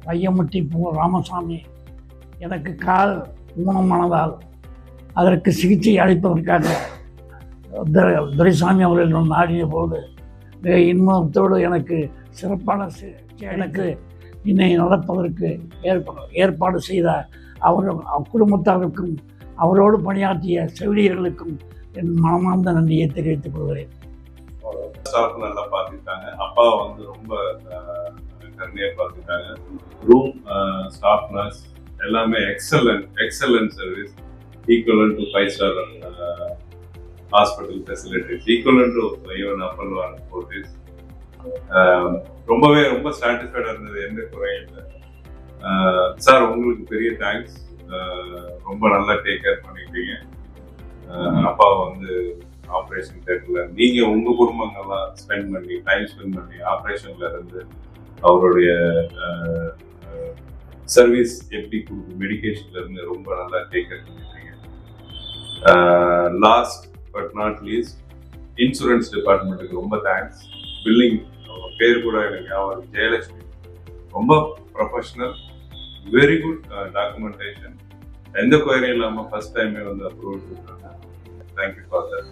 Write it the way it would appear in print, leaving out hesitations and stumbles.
வையமுட்டி ராமசாமி எனக்கு கால் ஊனமானதால் அதற்கு சிகிச்சை அளிப்பதற்காக துரைசாமி அவர்கள் நாடிய போது மிக இன்பத்தோடு எனக்கு சிறப்பான சிகிச்சை எனக்கு என்னை நடப்பதற்கு ஏற்பாடு செய்த குடும்பத்தாருக்கும் அவரோடு பணியாற்றிய செவிலியர்களுக்கும் என் மனமார்ந்த நன்றியை தெரிவித்துக் கொள்கிறேன். ஸ்டாஃப் நல்லா பார்த்துக்கிட்டாங்க. அப்பா வந்து ரொம்ப கருணையாக பார்த்துக்கிட்டாங்க. ரூம், ஸ்டாஃப், நர்ஸ் எல்லாமே excellent service, equivalent to 5-star hospital facilities, equivalent to even Apollo and Fortis. ரொம்ப சாட்டிஸ்ஃபைடாக இருந்தது, எந்த குறையும் இல்லை. சார் உங்களுக்கு பெரிய தேங்க்ஸ். ரொம்ப நல்லா டேக் கேர் பண்ணிக்கிட்டீங்க. அப்பாவை வந்து ஆப்ரேஷன் தேட்டரில் நீங்கள் உங்கள் குடும்பங்கள்லாம் டைம் ஸ்பெண்ட் பண்ணி ஆப்ரேஷன்ல இருந்து அவருடைய சர்வீஸ் எப்படி கொடுக்கும், மெடிக்கேஷன்ல இருந்து ரொம்ப நல்லா டேக் கேர் பண்ணிருக்கீங்க. Last but not least, insurance டிபார்ட்மெண்ட்டுக்கு ரொம்ப தேங்க்ஸ். பில்லிங் பேர் கூட எனக்கு அவர் ஜெயலட்சுமி, ரொம்ப ப்ரொஃபஷனல், வெரி குட் டாக்குமெண்டேஷன், எந்த குயரியும் இல்லாமல் ஃபர்ஸ்ட் டைமே வந்து அப்ரூவல் கொடுத்தாங்க. Thank you for that.